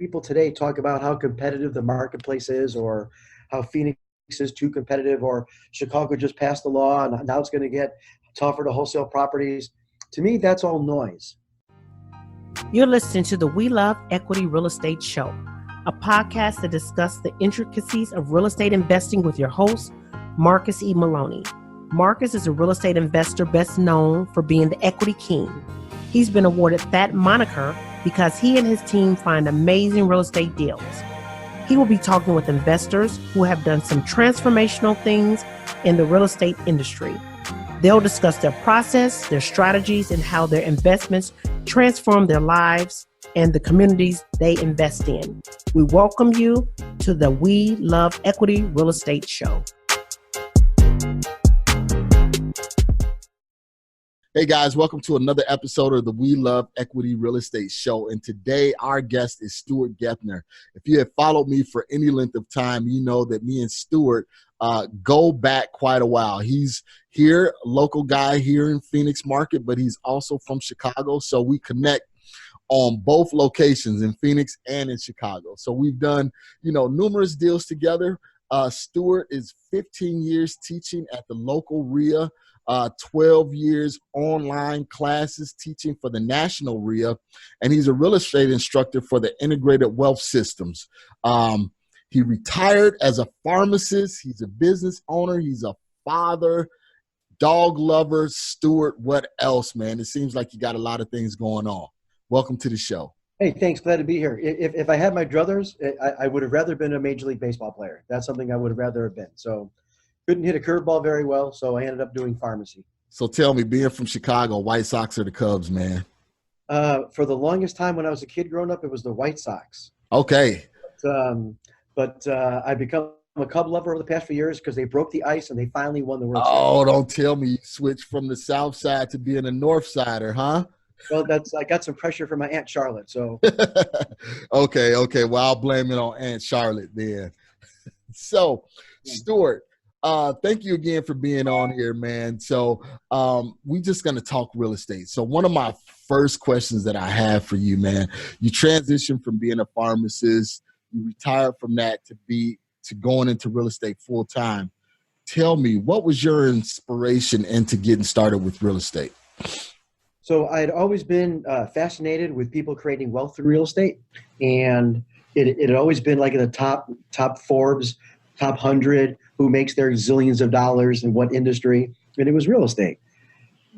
people today talk about how competitive the marketplace is, or how Phoenix is too competitive, or Chicago just passed the law and now it's going to get tougher to wholesale properties. To me, that's all noise. You're listening to the We.L.E.R.E Real Estate Show, a podcast that discusses the intricacies of real estate investing with your host, Marcus E. Maloney. Marcus is a real estate investor best known for being the equity king. He's been awarded that moniker because he and his team find amazing real estate deals. He will be talking with investors who have done some transformational things in the real estate industry. They'll discuss their process, their strategies, and how their investments transform their lives and the communities they invest in. We welcome you to the We.L.E.R.E Real Estate Show. Hey guys, welcome to another episode of the We.L.E.R.E Real Estate Show. And today our guest is Stuart Gethner. If you have followed me for any length of time, you know that me and Stuart go back quite a while. He's here, a local guy here in Phoenix market, but he's also from Chicago. So we connect on both locations in Phoenix and in Chicago. So we've done, numerous deals together. Stuart is 15 years teaching at the local REIA. 12 years online classes teaching for the National REIA, and he's a real estate instructor for the Integrated Wealth Systems. He retired as a pharmacist. He's a business owner. He's a father, dog lover. Stuart, what else, man? It seems like you got a lot of things going on. Welcome to the show. Hey, thanks. Glad to be here. If I had my druthers, I would have rather been a Major League Baseball player. That's something I would have rather have been. So couldn't hit a curveball very well, so I ended up doing pharmacy. So tell me, being from Chicago, White Sox or the Cubs, man? For the longest time when I was a kid growing up, it was the White Sox. Okay. But I've become a Cub lover over the past few years because they broke the ice and they finally won the World Series. Oh, don't tell me you switched from the South Side to being a North Sider, huh? Well, I got some pressure from my Aunt Charlotte, so. Okay. Well, I'll blame it on Aunt Charlotte then. So, Stuart, thank you again for being on here, man. So we're just going to talk real estate. So one of my first questions that I have for you, man, you transitioned from being a pharmacist, you retired from that to going into real estate full time. Tell me, what was your inspiration into getting started with real estate? So I'd always been fascinated with people creating wealth through real estate. And it had always been like in the top Forbes, top 100, who makes their zillions of dollars in what industry, and it was real estate.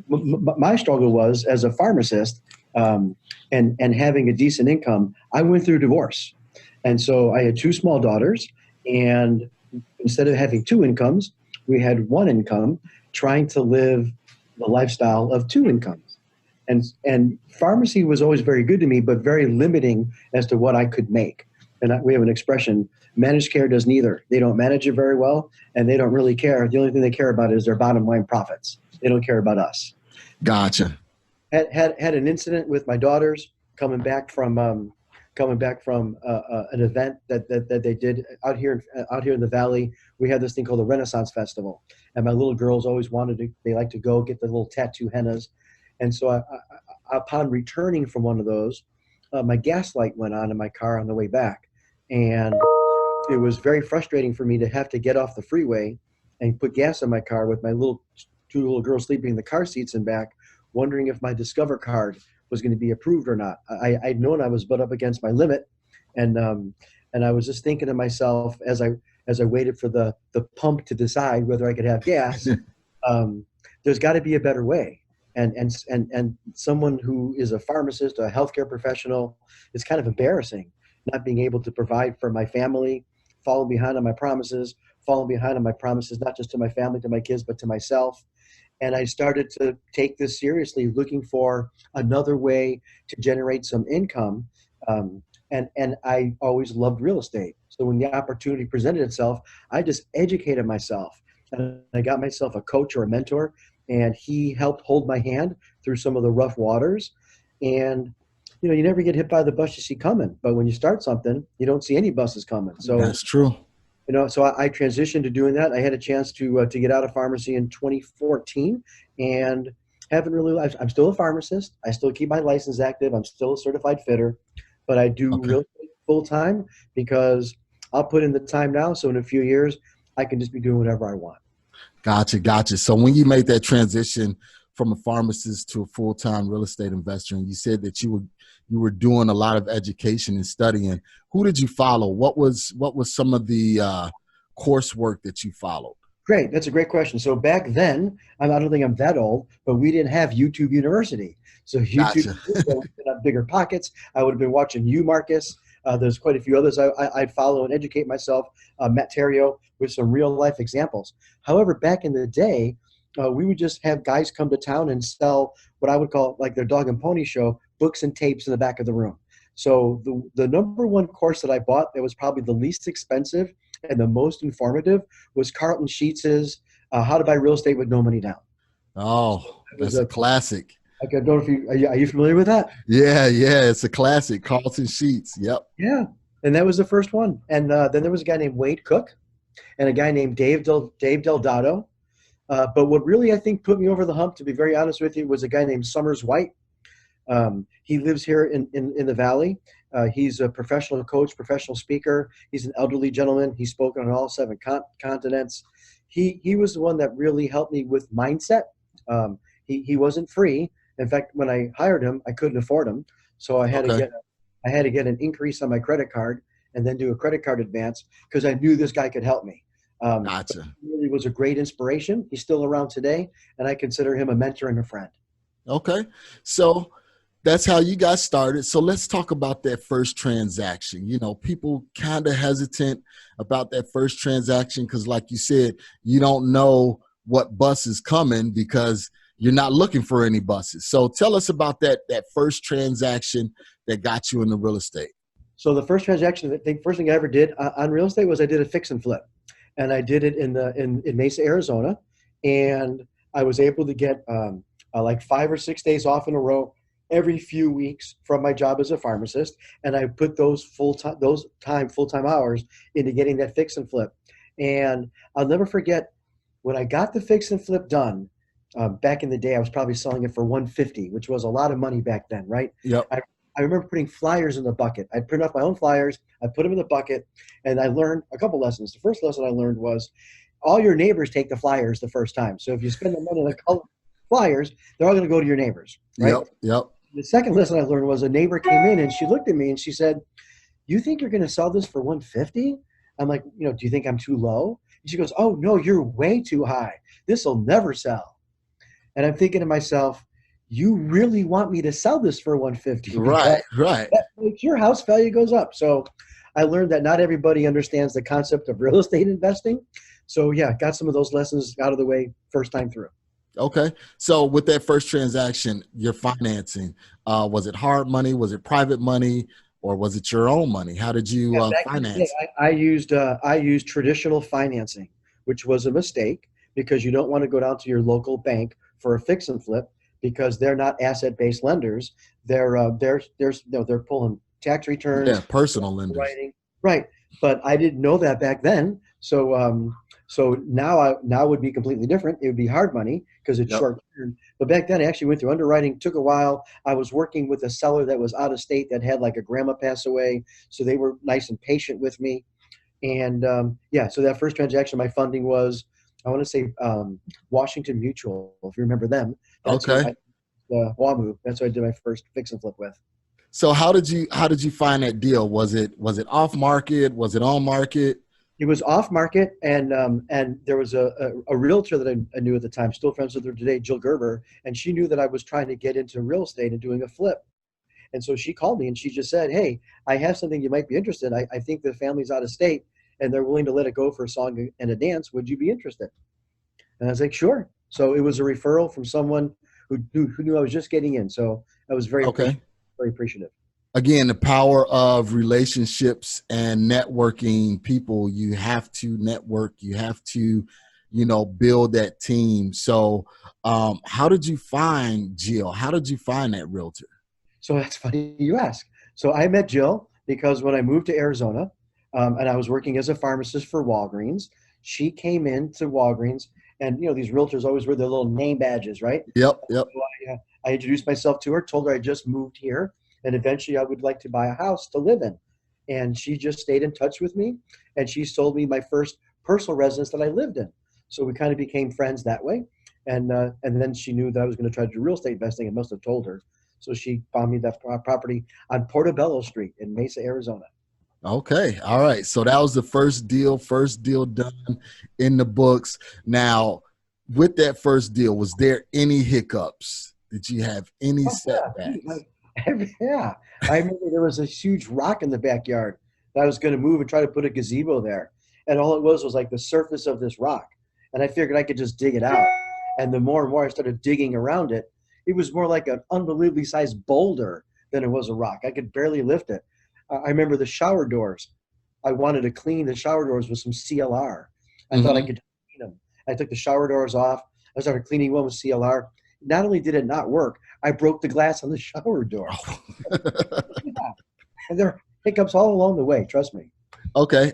My struggle was, as a pharmacist and having a decent income, I went through divorce. And so I had two small daughters, and instead of having two incomes, we had one income, trying to live the lifestyle of two incomes. And pharmacy was always very good to me, but very limiting as to what I could make. And we have an expression, managed care does neither. They don't manage it very well, and they don't really care. The only thing they care about is their bottom line profits. They don't care about us. Gotcha. Had an incident with my daughters coming back from an event that they did out here in the Valley. We had this thing called the Renaissance Festival, and my little girls always they like to go get the little tattoo hennas. And so upon returning from one of those, my gas light went on in my car on the way back. And it was very frustrating for me to have to get off the freeway and put gas in my car with my two little girls sleeping in the car seats and back, wondering if my Discover card was going to be approved or not. I'd known I was butt up against my limit. And I was just thinking to myself as I waited for the pump to decide whether I could have gas, there's got to be a better way. And someone who is a pharmacist, a healthcare professional, it's kind of embarrassing not being able to provide for my family, falling behind on my promises, not just to my family, to my kids, but to myself. And I started to take this seriously, looking for another way to generate some income. And I always loved real estate. So when the opportunity presented itself, I just educated myself. And I got myself a coach or a mentor, and he helped hold my hand through some of the rough waters. And, you never get hit by the bus you see coming. But when you start something, you don't see any buses coming. So that's true. So I transitioned to doing that. I had a chance to get out of pharmacy in 2014, and haven't really. I'm still a pharmacist. I still keep my license active. I'm still a certified fitter, but I do real estate full time because I'll put in the time now. So in a few years, I can just be doing whatever I want. Gotcha. So when you made that transition from a pharmacist to a full-time real estate investor, and you said that you were doing a lot of education and studying, who did you follow? What was some of the coursework that you followed? Great. That's a great question. So back then, I don't think I'm that old, but we didn't have YouTube University. So YouTube, Gotcha. would have bigger pockets. I would have been watching you, Marcus. There's quite a few others I'd follow and educate myself. Matt Terrio with some real life examples. However, back in the day, we would just have guys come to town and sell what I would call like their dog and pony show, books and tapes in the back of the room. So the number one course that I bought that was probably the least expensive and the most informative was Carlton Sheets's How to Buy Real Estate with No Money Down. Oh, that's a classic. I don't know if are you familiar with that? Yeah, it's a classic. Carlton Sheets. Yep. Yeah, and that was the first one. And then there was a guy named Wade Cook and a guy named Dave Delgado. But what really I think put me over the hump, to be very honest with you, was a guy named Summers White. He lives here in the Valley. He's a professional coach, professional speaker. He's an elderly gentleman. He's spoken on all 7 continents. He was the one that really helped me with mindset. He wasn't free. In fact, when I hired him, I couldn't afford him, so I had to get an increase on my credit card and then do a credit card advance because I knew this guy could help me. Gotcha. He really was a great inspiration. He's still around today, and I consider him a mentor and a friend. Okay, so that's how you got started. So let's talk about that first transaction. You know, people kind of hesitant about that first transaction because, like you said, you don't know what bus is coming because you're not looking for any buses. So tell us about that first transaction that got you into real estate. So the first transaction, the first thing I ever did on real estate was I did a fix and flip, and I did it in Mesa, Arizona, and I was able to get like 5 or 6 days off in a row every few weeks from my job as a pharmacist, and I put those full-time hours into getting that fix and flip. And I'll never forget when I got the fix and flip done. Back in the day, I was probably selling it for $150, which was a lot of money back then, right? Yep. I remember putting flyers in the bucket. I'd print off my own flyers, I put them in the bucket, and I learned a couple lessons. The first lesson I learned was all your neighbors take the flyers the first time. So if you spend the money on the color flyers, they're all going to go to your neighbors, right? Yep. The second lesson I learned was a neighbor came in and she looked at me and she said, "You think you're going to sell this for $150?" I'm like, do you think I'm too low? And she goes, "Oh, no, you're way too high. This will never sell." And I'm thinking to myself, you really want me to sell this for $150? Right. That makes your house value goes up. So I learned that not everybody understands the concept of real estate investing. So yeah, got some of those lessons out of the way first time through. Okay. So with that first transaction, your financing, was it hard money? Was it private money? Or was it your own money? How did you finance? I used traditional financing, which was a mistake because you don't want to go down to your local bank for a fix and flip because they're not asset-based lenders. They're pulling tax returns. Yeah, personal lenders. Right. But I didn't know that back then. So now would be completely different. It would be hard money because it's short term. But back then I actually went through underwriting, took a while. I was working with a seller that was out of state that had like a grandma pass away. So they were nice and patient with me. And so that first transaction, my funding was, I want to say Washington Mutual, if you remember them. That's okay. WAMU. That's what I did my first fix and flip with. So how did you find that deal? Was it off market? Was it on market? It was off market, and there was a realtor that I knew at the time, still friends with her today, Jill Gerber, and she knew that I was trying to get into real estate and doing a flip. And so she called me and she just said, "Hey, I have something you might be interested in. I think the family's out of state and they're willing to let it go for a song and a dance. Would you be interested?" And I was like, "Sure." So it was a referral from someone who knew I was just getting in. So I was very appreciative. Again, the power of relationships and networking. People, you have to network. You have to, build that team. So how did you find Jill? How did you find that realtor? So that's funny you ask. So I met Jill because when I moved to Arizona and I was working as a pharmacist for Walgreens, she came into Walgreens and, these realtors always wear their little name badges, right? Yep. So I introduced myself to her, told her I just moved here, and eventually I would like to buy a house to live in. and she just stayed in touch with me, and she sold me my first personal residence that I lived in. So we kind of became friends that way. And then she knew that I was going to try to do real estate investing. I must have told her. So she found me that property on Portobello Street in Mesa, Arizona. Okay. All right. So that was the first deal done in the books. Now, with that first deal, was there any hiccups? Did you have any setbacks? Yeah. I remember there was a huge rock in the backyard that I was going to move and try to put a gazebo there. And all it was like the surface of this rock. And I figured I could just dig it out. And the more and more I started digging around it, it was more like an unbelievably sized boulder than it was a rock. I could barely lift it. I remember the shower doors. I wanted to clean the shower doors with some CLR. I thought I could clean them. I took the shower doors off. I started cleaning one with CLR. Not only did it not work, I broke the glass on the shower door. Yeah. And there are hiccups all along the way, trust me. Okay.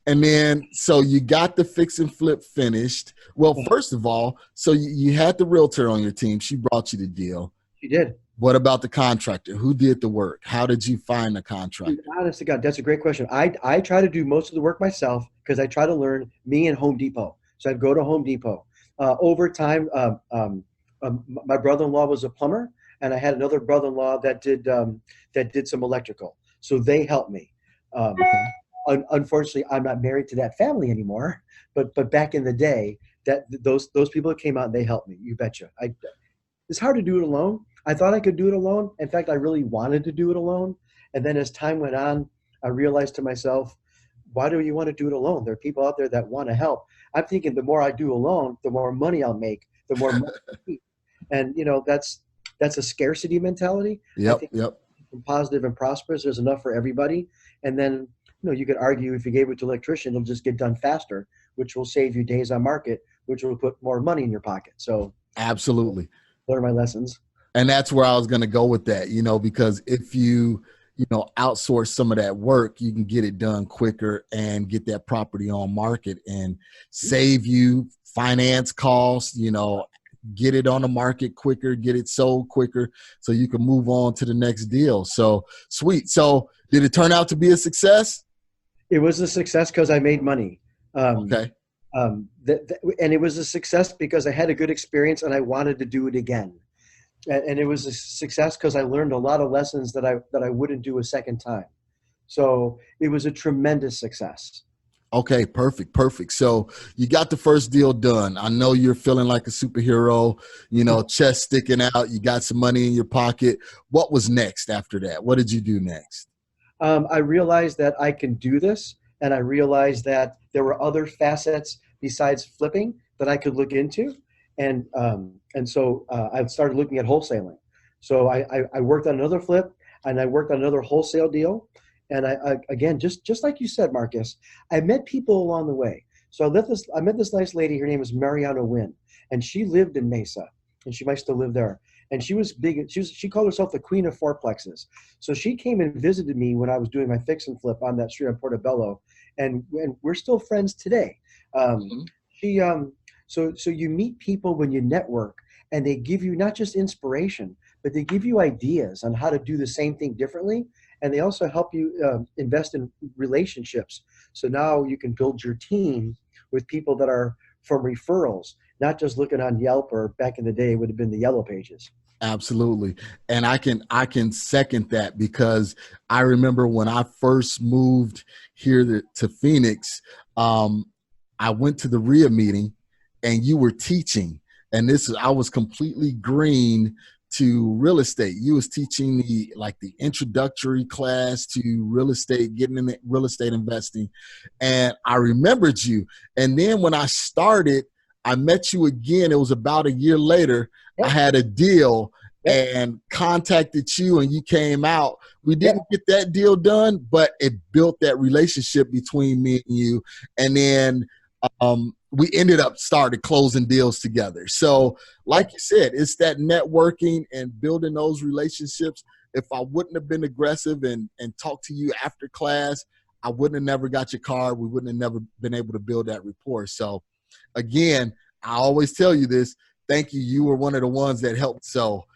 And then, so you got the fix and flip finished. Well, first of all, so you had the realtor on your team. She brought you the deal. She did. What about the contractor? Who did the work? How did you find the contractor? Honest to God, that's a great question. I try to do most of the work myself because I try to learn me and Home Depot. So I'd go to Home Depot. Over time, my brother-in-law was a plumber, and I had another brother-in-law that did some electrical. So they helped me. Unfortunately, I'm not married to that family anymore. But back in the day, that those people that came out, they helped me. You betcha. It's hard to do it alone. I thought I could do it alone. In fact, I really wanted to do it alone. And then as time went on, I realized to myself, why do you want to do it alone? There are people out there that want to help. I'm thinking the more I do alone, the more money I'll make, the more money I'll keep. And that's a scarcity mentality. Yep. From positive and prosperous, there's enough for everybody. And then, you could argue if you gave it to an electrician, it'll just get done faster, which will save you days on market, which will put more money in your pocket. So absolutely. Learn my lessons. And that's where I was going to go with that, because if you outsource some of that work, you can get it done quicker and get that property on market and save you finance costs, get it on the market quicker, get it sold quicker so you can move on to the next deal. So sweet. So did it turn out to be a success? It was a success because I made money. Okay. And it was a success because I had a good experience and I wanted to do it again. And it was a success because I learned a lot of lessons that I wouldn't do a second time. So it was a tremendous success. Okay, perfect. So you got the first deal done. I know you're feeling like a superhero, chest sticking out. You got some money in your pocket. What was next after that? What did you do next? I realized that I can do this. And I realized that there were other facets besides flipping that I could look into. And so I started looking at wholesaling. So I worked on another flip and I worked on another wholesale deal. And I again, just like you said, Marcus, I met people along the way. So I met this nice lady. Her name was Mariana Wynn, and she lived in Mesa, and she might still live there. And she was big. She called herself the Queen of Fourplexes. So she came and visited me when I was doing my fix and flip on that street on Portobello, and we're still friends today. So you meet people when you network, and they give you not just inspiration, but they give you ideas on how to do the same thing differently. And they also help you invest in relationships. So now you can build your team with people that are from referrals, not just looking on Yelp, or back in the day it would have been the Yellow Pages. Absolutely. And I can second that, because I remember when I first moved here to Phoenix, I went to the REIA meeting and you were teaching, and I was completely green to real estate. You was teaching the introductory class to real estate, getting into real estate investing. And I remembered you. And then when I started, I met you again. It was about a year later. Yep. I had a deal and contacted you, and you came out. We didn't get that deal done, but it built that relationship between me and you. And then we ended up started closing deals together. So like you said, it's that networking and building those relationships. If I wouldn't have been aggressive and talked to you after class, I wouldn't have never got your card. We wouldn't have never been able to build that rapport. So again, I always tell you this, thank you. You were one of the ones that helped. So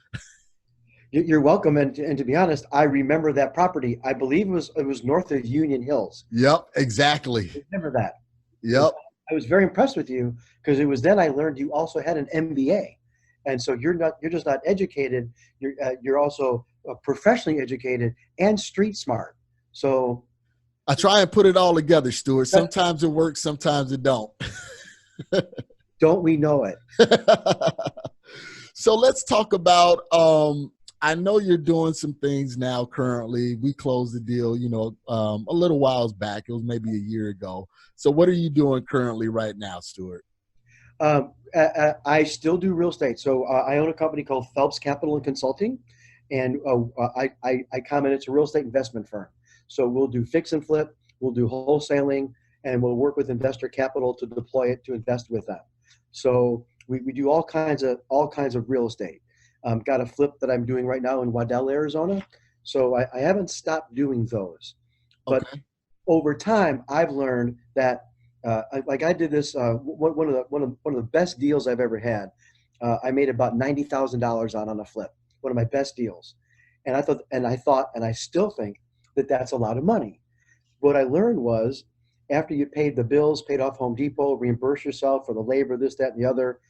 You're welcome. And to be honest, I remember that property. I believe it was north of Union Hills. Yep, exactly. I remember that. Yep. I was very impressed with you because it was then I learned you also had an MBA, and so you're just not educated. You're also professionally educated and street smart. So I try and put it all together, Stuart. Sometimes it works, sometimes it don't. don't we know it? So let's talk about, I know you're doing some things now currently. We closed the deal, a little whiles back. It was maybe a year ago. So what are you doing currently right now, Stuart? I still do real estate. So I own a company called Phelps Capital and Consulting, and I comment it's a real estate investment firm. So we'll do fix and flip, we'll do wholesaling, and we'll work with investor capital to deploy it to invest with them. So we do all kinds of real estate. Got a flip that I'm doing right now in Waddell, Arizona. So I haven't stopped doing those. But over time, I've learned that I did this one of the best deals I've ever had. I made about $90,000 on a flip. One of my best deals, and I thought, and I still think that that's a lot of money. What I learned was, after you paid the bills, paid off Home Depot, reimburse yourself for the labor, this, that, and the other,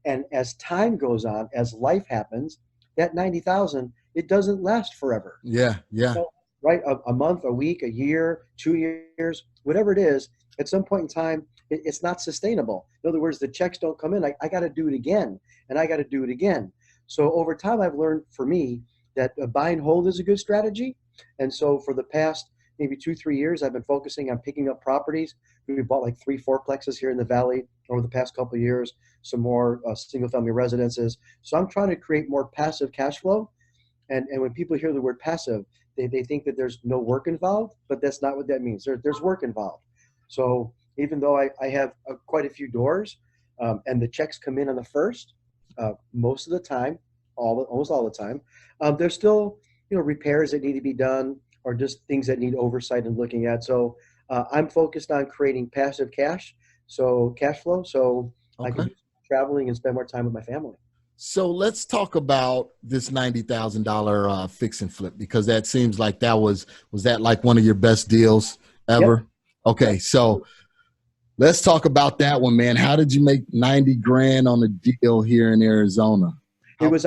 and as time goes on, as life happens, that 90,000, it doesn't last forever. Yeah. So, right, a month, a week, a year, 2 years, whatever it is. At some point in time, it's not sustainable. In other words, the checks don't come in. I got to do it again, and I got to do it again. So over time, I've learned, for me, that buy and hold is a good strategy. And so for the past maybe 2-3 years, I've been focusing on picking up properties. We bought like 3 fourplexes here in the Valley over the past couple of years, some more single-family residences. So I'm trying to create more passive cash flow. And when people hear the word passive, they think that there's no work involved, but that's not what that means. There's work involved. So even though I have quite a few doors, and the checks come in on the first, most of the time, almost all the time, there's still repairs that need to be done, or just things that need oversight and looking at. So I'm focused on creating passive cash flow, so I can do traveling and spend more time with my family. So let's talk about this $90,000 fix and flip, because that seems like was that like one of your best deals ever? Yep. Okay, so let's talk about that one, man. How did you make 90 grand on a deal here in Arizona? It was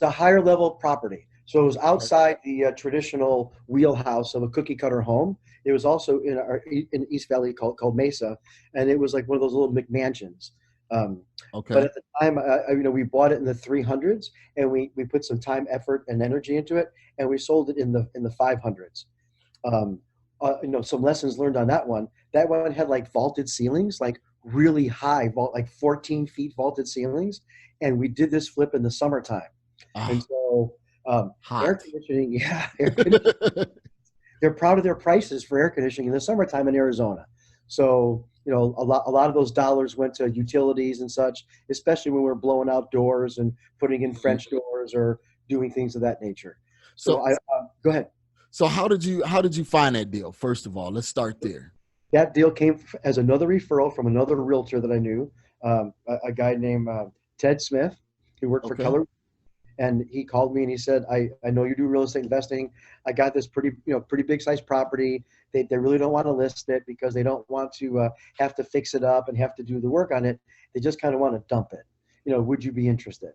a higher level property. So it was outside the traditional wheelhouse of a cookie cutter home. It was also in East Valley called Mesa, and it was like one of those little McMansions. But at the time, we bought it in the 300s, and we put some time, effort, and energy into it, and we sold it in the 500s. Some lessons learned on that one. That one had like vaulted ceilings, like really high like 14 feet vaulted ceilings, and we did this flip in the summertime. And so air conditioning, they're proud of their prices for air conditioning in the summertime in Arizona. So a lot of those dollars went to utilities and such, especially when we're blowing out doors and putting in French doors or doing things of that nature. So go ahead. So how did you find that deal? First of all, let's start there. That deal came as another referral from another realtor that I knew, a guy named Ted Smith, who worked for Keller. And he called me and he said, I know you do real estate investing. I got this pretty big size property. They really don't want to list it because they don't want to have to fix it up and have to do the work on it. They just kind of want to dump it. Would you be interested?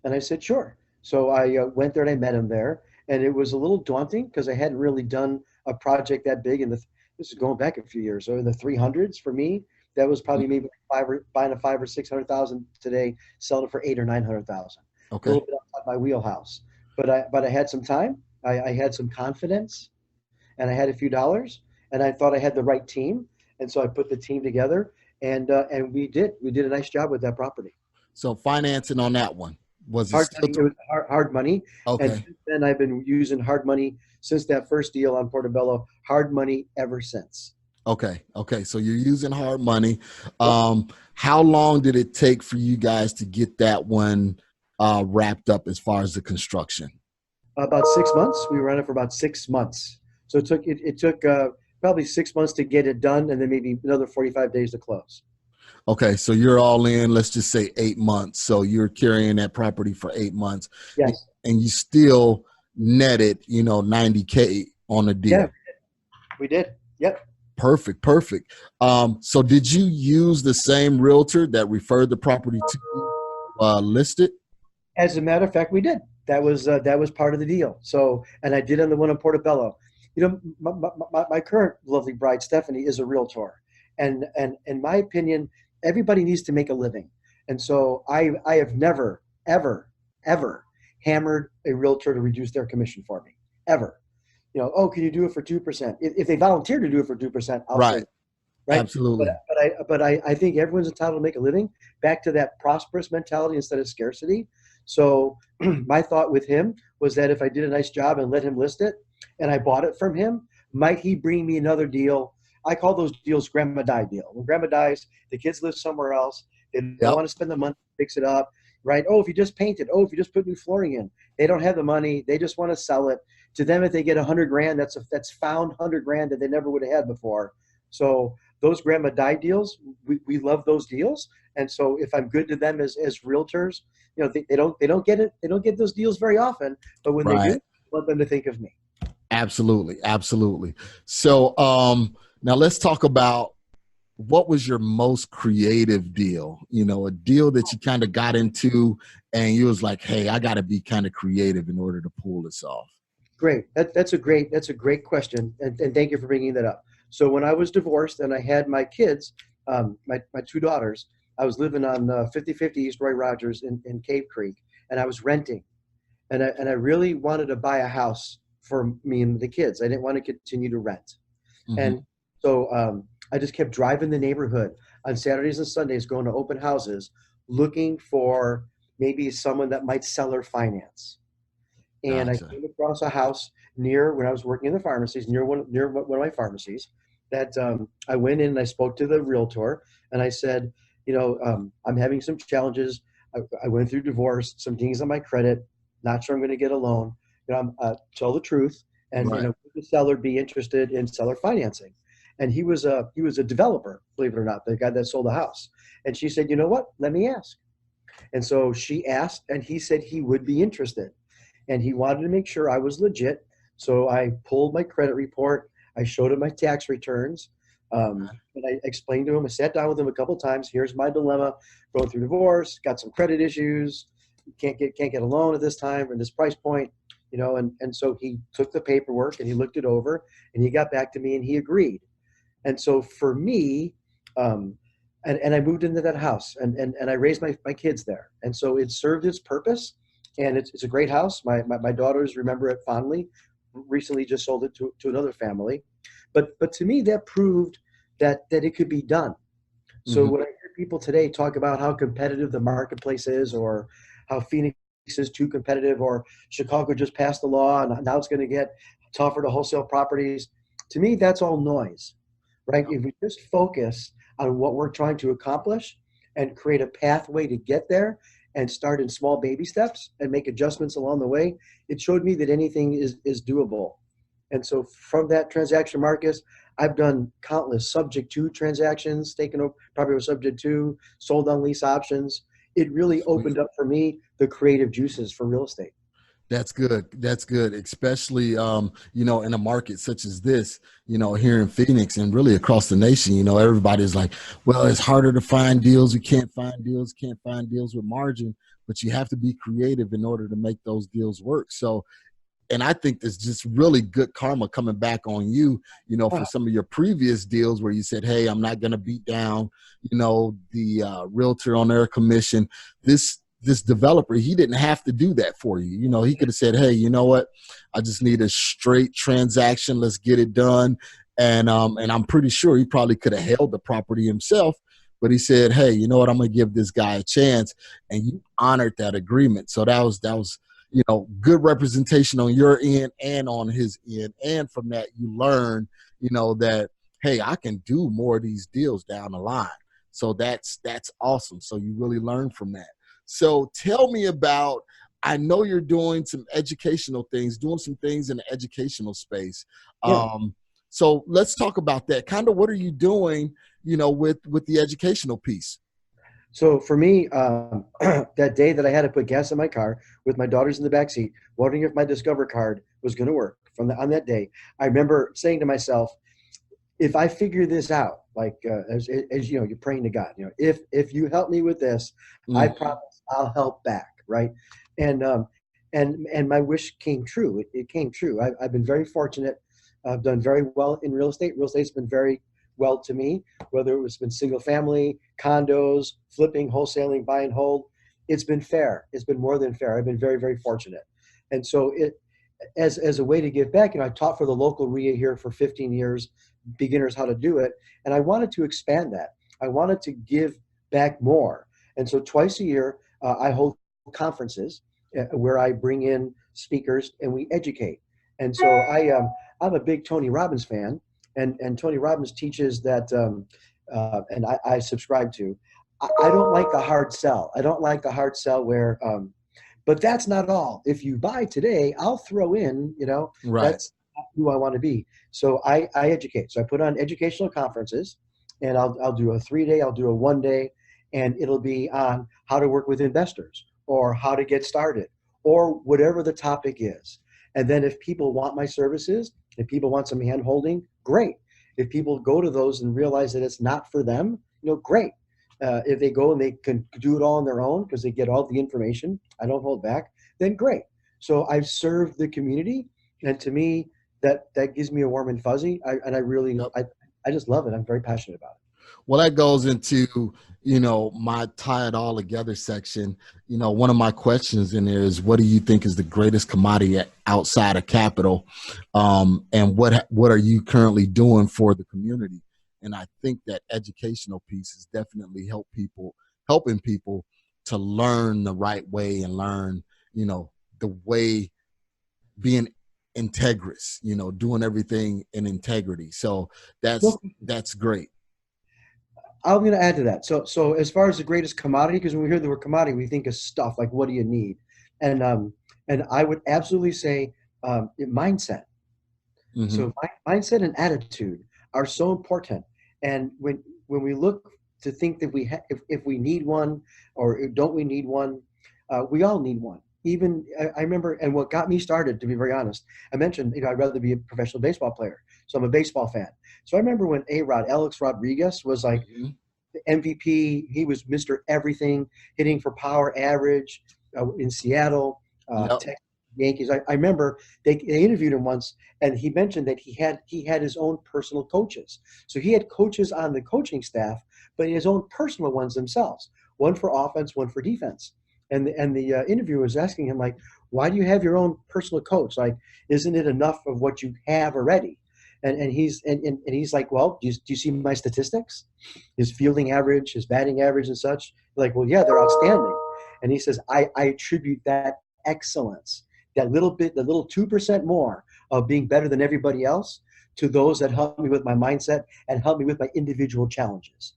And I said, sure. So I went there and I met him there. And it was a little daunting because I hadn't really done a project that big. This is going back a few years. So in the 300s for me, that was probably maybe buying a $500,000 or $600,000 today, selling it for $800,000 or $900,000. Okay. A little bit outside my wheelhouse. But I had some time. I had some confidence, and I had a few dollars, and I thought I had the right team. And so I put the team together, and we did a nice job with that property. So financing on that one. Was hard money. It was hard money. Okay. And since then, I've been using hard money since that first deal on Portobello. Hard money ever since. Okay. So you're using hard money. How long did it take for you guys to get that one wrapped up as far as the construction? About 6 months. We ran it for about 6 months. So it took probably 6 months to get it done, and then maybe another 45 days to close. Okay, so you're all in, let's just say 8 months. So you're carrying that property for 8 months. Yes. and you still netted, 90K on a deal. Yeah, we did. Yep. Perfect. So did you use the same realtor that referred the property to you, list it? As a matter of fact, we did. That was part of the deal. So, and I did on the one in Portobello. My current lovely bride, Stephanie, is a realtor, and in my opinion, everybody needs to make a living. And so I have never, ever hammered a realtor to reduce their commission for me, ever. Oh, can you do it for 2%? If they volunteer to do it for 2%, I'll say, Right. right. Absolutely. But I think everyone's entitled to make a living. Back to that prosperous mentality instead of scarcity. So my thought with him was that if I did a nice job and let him list it, and I bought it from him, might he bring me another deal? I call those deals grandma die deal. When grandma dies, the kids live somewhere else. They don't Yep. want to spend the money to fix it up, right? Oh, if you just paint it. Oh, if you just put new flooring in. They don't have the money. They just want to sell it. To them, if they get $100,000, that's found $100,000 that they never would have had before. So those grandma die deals, we love those deals. And so if I'm good to them as realtors, they don't get it. They don't get those deals very often. But when they do, Right. I want them to think of me. Absolutely. So now let's talk about what was your most creative deal? A deal that you kind of got into and you was like, hey, I got to be kind of creative in order to pull this off. Great. That's a great question. And thank you for bringing that up. So when I was divorced and I had my kids, my two daughters, I was living on 5050 East Roy Rogers in Cave Creek, and I was renting. And I really wanted to buy a house for me and the kids. I didn't want to continue to rent. Mm-hmm. And so I just kept driving the neighborhood on Saturdays and Sundays, going to open houses, looking for maybe someone that might sell or finance. And Gotcha. I came across a house near, when I was working in the pharmacies, near one of my pharmacies, that I went in and I spoke to the realtor, and I said, I'm having some challenges. I went through divorce, some things on my credit, not sure I'm going to get a loan. Tell the truth, and Right. would the seller be interested in seller financing? And he was a developer, believe it or not, the guy that sold the house. And she said, you know what? Let me ask. And so she asked, and he said he would be interested. And he wanted to make sure I was legit. So I pulled my credit report. I showed him my tax returns. And I explained to him, I sat down with him a couple of times. Here's my dilemma: going through divorce, got some credit issues, can't get a loan at this time or this price point, and so he took the paperwork and he looked it over and he got back to me and he agreed. And so for me, and I moved into that house and I raised my kids there. And so it served its purpose, and it's a great house. My daughters remember it fondly. Recently just sold it to another family. But to me, that proved that it could be done. So Mm-hmm. when I hear people today talk about how competitive the marketplace is, or how Phoenix is too competitive, or Chicago just passed the law and now it's going to get tougher to wholesale properties, to me, that's all noise, right? If we just focus on what we're trying to accomplish and create a pathway to get there and start in small baby steps and make adjustments along the way, it showed me that anything is doable. And so from that transaction, Marcus, I've done countless subject to transactions, taken over property with subject to, sold on lease options. It really opened up for me the creative juices for real estate. That's good. Especially, in a market such as this, here in Phoenix and really across the nation, everybody's like, well, it's harder to find deals. You can't find deals with margin, but you have to be creative in order to make those deals work. So, and I think there's just really good karma coming back on you, for some of your previous deals where you said, hey, I'm not going to beat down, the realtor on their commission. This developer, he didn't have to do that for you. He could have said, hey, you know what? I just need a straight transaction. Let's get it done. And I'm pretty sure he probably could have held the property himself, but he said, hey, you know what? I'm going to give this guy a chance. And you honored that agreement. So that was good representation on your end and on his end. And from that, you learn, that, hey, I can do more of these deals down the line. So that's awesome. So you really learn from that. So tell me about, I know you're doing some educational things, doing some things in the educational space. Yeah. So let's talk about that. Kind of what are you doing, with the educational piece? So for me, that day that I had to put gas in my car with my daughters in the back seat, wondering if my Discover card was going to work on that day, I remember saying to myself, if I figure this out, like as you know, you're praying to God, if you help me with this, I Mm. promise I'll help back, right? And and my wish came true. It came true. I've been very fortunate. I've done very well in real estate. Real estate's been very well to me, whether it was been single family, condos, flipping, wholesaling, buy and hold. It's been fair. It's been more than fair. I've been very, very fortunate. And so as a way to give back, I taught for the local REIA here for 15 years, beginners how to do it. And I wanted to expand that. I wanted to give back more. And so twice a year, I hold conferences where I bring in speakers and we educate. And so I'm a big Tony Robbins fan, and Tony Robbins teaches that, and I subscribe to. I don't like the hard sell. I don't like the hard sell where, but that's not all. If you buy today, I'll throw in, Right. that's not who I want to be. So I educate. So I put on educational conferences, and I'll do a 3-day, I'll do a 1-day, and it'll be on how to work with investors or how to get started or whatever the topic is. And then if people want my services, if people want some hand holding, great. If people go to those and realize that it's not for them, great. If they go and they can do it all on their own because they get all the information, I don't hold back, then great. So I've served the community, and to me, that gives me a warm and fuzzy. I really, Yep. I just love it. I'm very passionate about it. Well, that goes into, my tie it all together section. One of my questions in there is, what do you think is the greatest commodity outside of capital? And what are you currently doing for the community? And I think that educational piece is definitely helping people to learn the right way and learn, the way, being integrous, doing everything in integrity. So Well, that's great. I'm going to add to that. So as far as the greatest commodity, because when we hear the word commodity, we think of stuff like, what do you need? And I would absolutely say mindset. Hmm. So mindset and attitude are so important. And when we look to think that if we need one or don't we need one, we all need one. Even I remember, and what got me started, to be very honest, I mentioned I'd rather be a professional baseball player, so I'm a baseball fan. So I remember when Alex Rodriguez was like Hmm. the MVP. He was Mr. Everything, hitting for power average in Seattle, Yep. Texas Yankees. I remember they interviewed him once, and he mentioned that he had his own personal coaches. So he had coaches on the coaching staff, but his own personal ones themselves, one for offense, one for defense. And the interviewer was asking him, like, why do you have your own personal coach? Like, isn't it enough of what you have already? And he's like, well, do you see my statistics? His fielding average, his batting average, and such. Like, well, yeah, they're outstanding. And he says, I attribute that excellence, that little bit, the little 2% more of being better than everybody else, to those that help me with my mindset and help me with my individual challenges.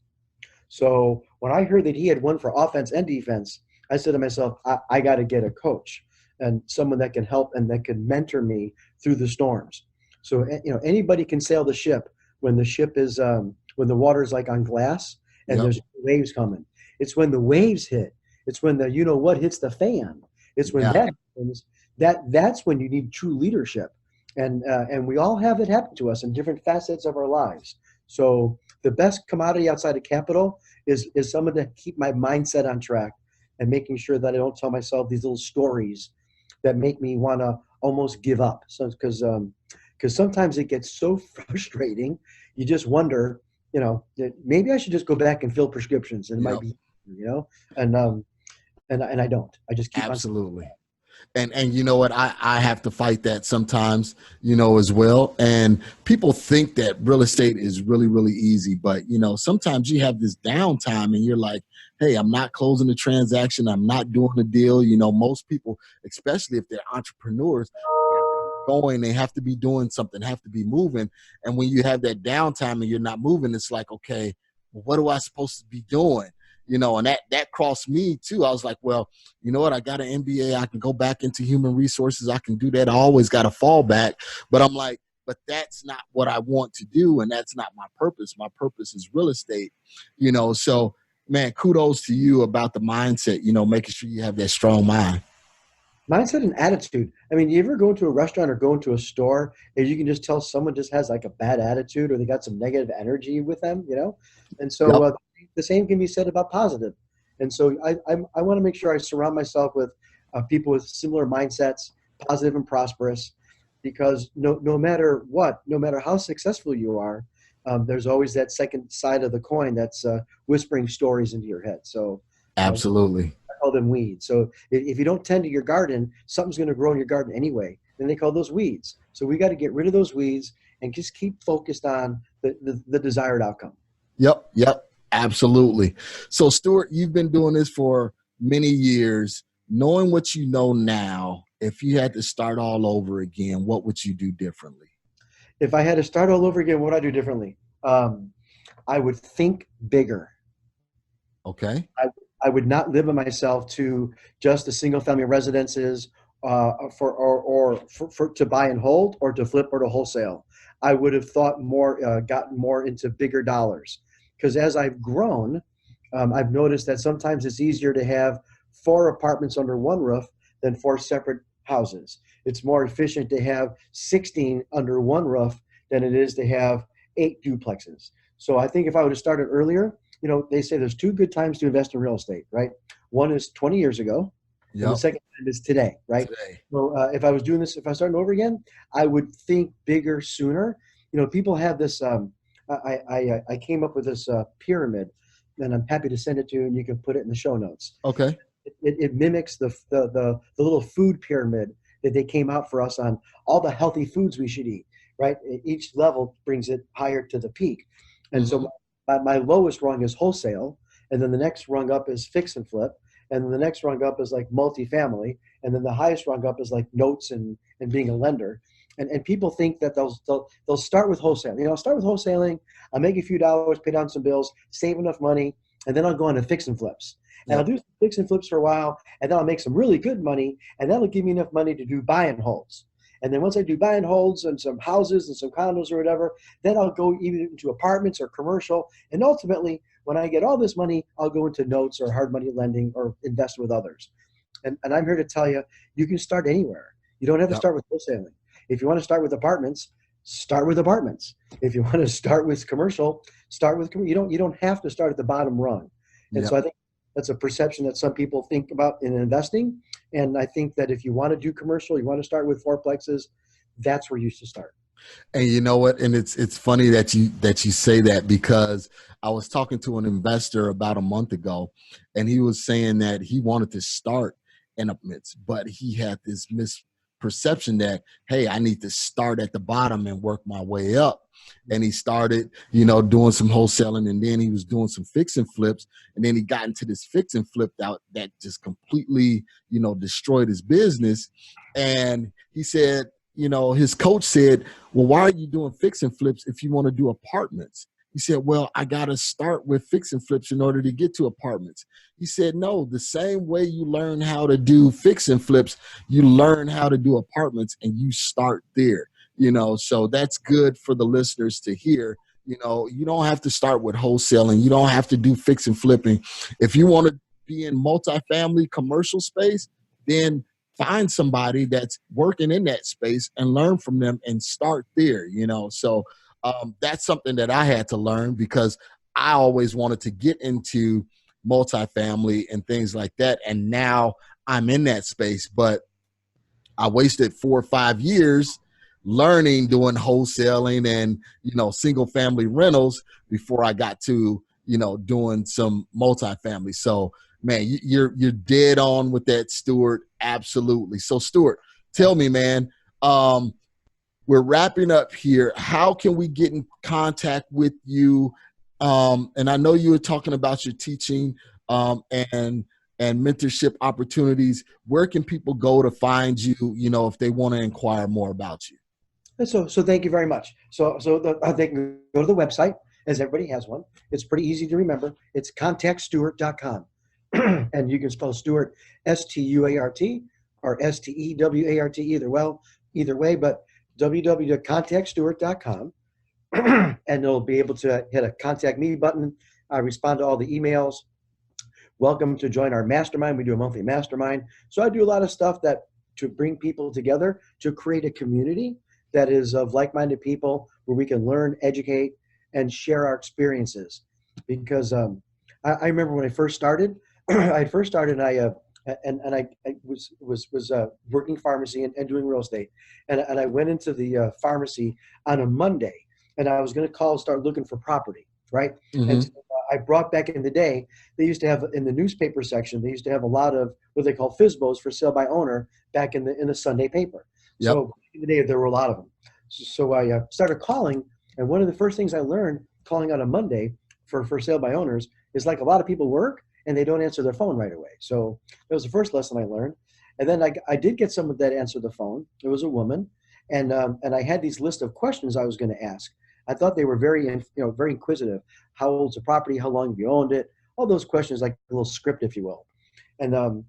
So when I heard that he had one for offense and defense, I said to myself, I got to get a coach and someone that can help and that can mentor me through the storms. So anybody can sail the ship when the ship is when the water's like on glass and Yep. there's waves coming. It's when the waves hit. It's when the what hits the fan. It's when Yeah. that happens. That's when you need true leadership, and we all have it happen to us in different facets of our lives. So the best commodity outside of capital is someone to keep my mindset on track and making sure that I don't tell myself these little stories that make me want to almost give up. So because sometimes it gets so frustrating, you just wonder, that maybe I should just go back and fill prescriptions, and it might Yep. be, and and I don't. I just keep on. Absolutely. And you know what, I have to fight that sometimes, as well. And people think that real estate is really, really easy, but sometimes you have this downtime and you're like, hey, I'm not closing the transaction, I'm not doing the deal. Most people, especially if they're entrepreneurs, going, they have to be doing something, have to be moving. And when you have that downtime and you're not moving, it's like, okay, well, what am I supposed to be doing? And that crossed me too. I was like, well, you know what? I got an MBA. I can go back into human resources. I can do that. I always got a fallback. But I'm like, but that's not what I want to do. And that's not my purpose. My purpose is real estate, So, man, kudos to you about the mindset, making sure you have that strong mind. Mindset and attitude. I mean, you ever go into a restaurant or go into a store and you can just tell someone just has like a bad attitude or they got some negative energy with them, And so Yep. the same can be said about positive. And so I want to make sure I surround myself with people with similar mindsets, positive and prosperous, because no matter what, no matter how successful you are, there's always that second side of the coin that's whispering stories into your head. So Absolutely. I call them weeds. So if you don't tend to your garden, something's going to grow in your garden anyway. Then they call those weeds. So we got to get rid of those weeds and just keep focused on the desired outcome. Yep. Absolutely. So, Stuart, you've been doing this for many years. Knowing what you know now, if you had to start all over again, what would you do differently? If I had to start all over again, what would I do differently? I would think bigger. Okay. I would not limit myself to just the single family residences for to buy and hold or to flip or to wholesale. I would have thought more, gotten more into bigger dollars, because as I've grown, I've noticed that sometimes it's easier to have 4 apartments under one roof than 4 separate houses. It's more efficient to have 16 under one roof than it is to have 8 duplexes. So I think if I would have started earlier, they say there's 2 good times to invest in real estate, right? One is 20 years ago, and the second time is today, right? Today. So if I was doing this, if I started over again, I would think bigger sooner. People have this. I came up with this pyramid, and I'm happy to send it to you, and you can put it in the show notes. Okay. It mimics the little food pyramid that they came out for us on all the healthy foods we should eat, right? Each level brings it higher to the peak. And so my lowest rung is wholesale, and then the next rung up is fix and flip, and then the next rung up is like multifamily, and then the highest rung up is like notes and being a lender. And people think that they'll start with wholesaling. I'll start with wholesaling, I'll make a few dollars, pay down some bills, save enough money, and then I'll go on to fix and flips. And I'll do some fix and flips for a while, and then I'll make some really good money, and that'll give me enough money to do buy and holds. And then once I do buy and holds and some houses and some condos or whatever, then I'll go either into apartments or commercial. And ultimately, when I get all this money, I'll go into notes or hard money lending or invest with others. And I'm here to tell you, you can start anywhere. You don't have to start with wholesaling. If you want to start with apartments, start with apartments. If you want to start with commercial, start with commercial. You don't have to start at the bottom rung. And so I think that's a perception that some people think about in investing. And I think that if you want to do commercial, you want to start with fourplexes, that's where you should start. And you know what? And it's funny that you say that, because I was talking to an investor about a month ago, and he was saying that he wanted to start in apartments, but he had this misperception that, hey, I need to start at the bottom and work my way up. And he started, doing some wholesaling, and then he was doing some fix and flips, and then he got into this fix and flip out that just completely, destroyed his business. And he said, his coach said, well, why are you doing fix and flips if you want to do apartments? He said, well, I got to start with fix and flips in order to get to apartments. He said, no, the same way you learn how to do fix and flips, you learn how to do apartments, and you start there. So that's good for the listeners to hear. You don't have to start with wholesaling. You don't have to do fix and flipping. If you want to be in multifamily commercial space, then find somebody that's working in that space and learn from them and start there. So that's something that I had to learn, because I always wanted to get into multifamily and things like that. And now I'm in that space, but I wasted 4 or 5 years learning, doing wholesaling and, single family rentals before I got to, doing some multifamily. So, man, you're dead on with that, Stuart. Absolutely. So, Stuart, tell me, man, we're wrapping up here. How can we get in contact with you? And I know you were talking about your teaching and mentorship opportunities. Where can people go to find you, if they want to inquire more about you? So thank you very much. So they can go to the website, as everybody has one. It's pretty easy to remember. It's contactstuart.com. And you can spell Stuart Stuart or Stewart, either way, but www.contactstuart.com. And they'll be able to hit a contact me button. I respond to all the emails. welcome to join our mastermind. We do a monthly mastermind. So I do a lot of stuff to bring people together to create a community that is of like-minded people where we can learn, educate, and share our experiences. Because I remember when I first started, I was working pharmacy and doing real estate, and I went into the pharmacy on a Monday, and I was going to start looking for property, right? Mm-hmm. And so I brought back in the day, they used to have in the newspaper section, they used to have a lot of what they call FSBOs, for sale by owner, back in the Sunday paper. Yep. So in the day there were a lot of them. So I started calling, and one of the first things I learned calling on a Monday for sale by owners is, like, a lot of people work and they don't answer their phone right away. So that was the first lesson I learned. And then I did get someone that answered the phone. It was a woman, and I had these list of questions I was going to ask. I thought they were very inquisitive. How old's the property? How long have you owned it? All those questions, like a little script, if you will. And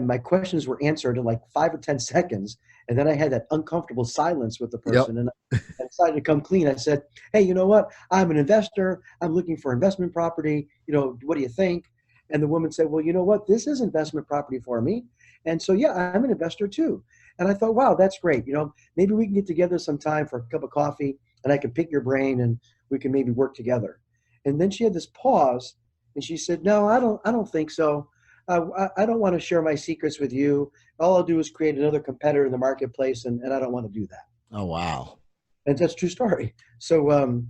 my questions were answered in like 5 or 10 seconds. And then I had that uncomfortable silence with the person. Yep. And I decided to come clean. I said, hey, you know what? I'm an investor. I'm looking for investment property. What do you think? And the woman said, well, you know what? This is investment property for me. And so, yeah, I'm an investor too. And I thought, wow, that's great. Maybe we can get together sometime for a cup of coffee and I can pick your brain and we can maybe work together. And then she had this pause and she said, no, I don't think so. I don't want to share my secrets with you. All I'll do is create another competitor in the marketplace, and I don't want to do that. Oh, wow. And that's a true story. So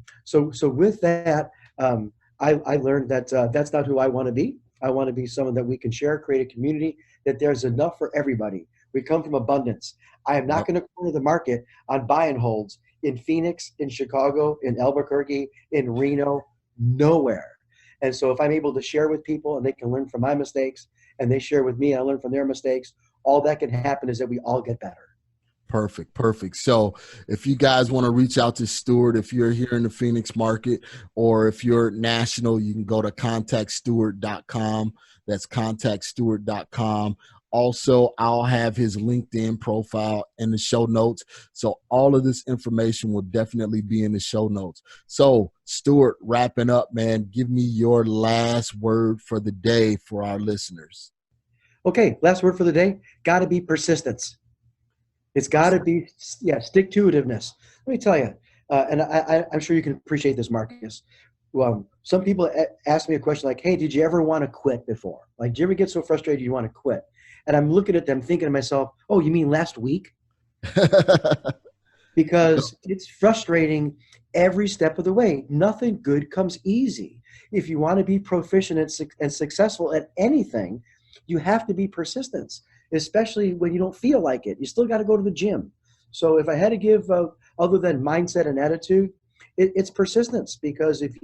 with that, I learned that that's not who I want to be. I want to be someone that we can share, create a community, that there's enough for everybody. We come from abundance. I am not going to corner the market on buy and holds in Phoenix, in Chicago, in Albuquerque, in Reno, nowhere. And so if I'm able to share with people and they can learn from my mistakes and they share with me and I learn from their mistakes, all that can happen is that we all get better. Perfect. So if you guys want to reach out to Stuart, if you're here in the Phoenix market or if you're national, you can go to contactstuart.com. That's contactstuart.com. Also, I'll have his LinkedIn profile in the show notes. So all of this information will definitely be in the show notes. So Stuart, wrapping up, man, give me your last word for the day for our listeners. Okay, last word for the day, got to be persistence. It's got to be, stick-to-itiveness. Let me tell you, and I'm sure you can appreciate this, Marcus. Well, some people ask me a question like, hey, did you ever want to quit before? Like, do you ever get so frustrated you want to quit? And I'm looking at them thinking to myself, oh, you mean last week? Because it's frustrating every step of the way. Nothing good comes easy. If you want to be proficient and successful at anything, you have to be persistent, especially when you don't feel like it. You still got to go to the gym. So if I had to give, other than mindset and attitude, it's persistence. Because if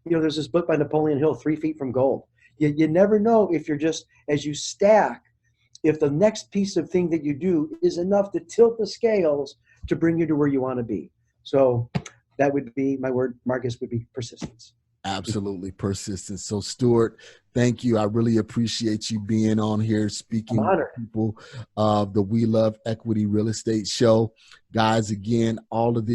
there's this book by Napoleon Hill, 3 Feet from Gold. You never know if you're just, as you stack, if the next piece of thing that you do is enough to tilt the scales to bring you to where you want to be. So that would be my word, Marcus, would be persistence. Absolutely, persistence. So Stuart, thank you. I really appreciate you being on here speaking to people of the We Love Equity Real Estate Show. Guys, again, all of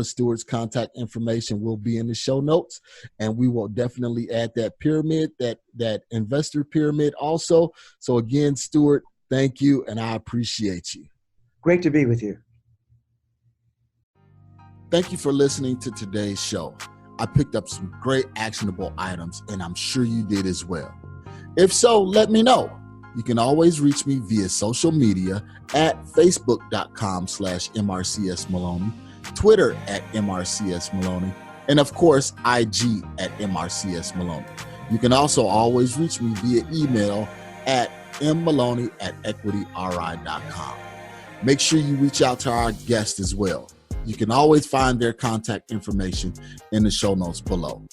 Stuart's contact information will be in the show notes, and we will definitely add that pyramid, that investor pyramid also. So again, Stuart, thank you, and I appreciate you. Great to be with you. Thank you for listening to today's show. I picked up some great actionable items, and I'm sure you did as well. If so, let me know. You can always reach me via social media at facebook.com/MRCSMaloney, Twitter at MRCSMaloney, and of course, IG at MRCSMaloney. You can also always reach me via email at mmaloney@equityri.com. Make sure you reach out to our guests as well. You can always find their contact information in the show notes below.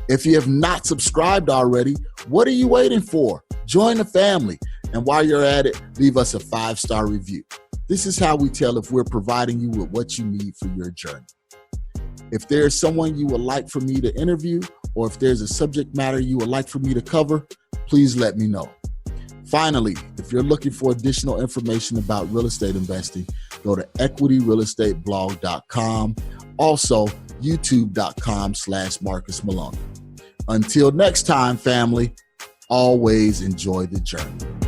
If you have not subscribed already, what are you waiting for? Join the family. And while you're at it, leave us a 5-star review. This is how we tell if we're providing you with what you need for your journey. If there's someone you would like for me to interview, or if there's a subject matter you would like for me to cover, please let me know. Finally, if you're looking for additional information about real estate investing, go to equityrealestateblog.com. Also, youtube.com/Marcus Maloney. Until next time, family, always enjoy the journey.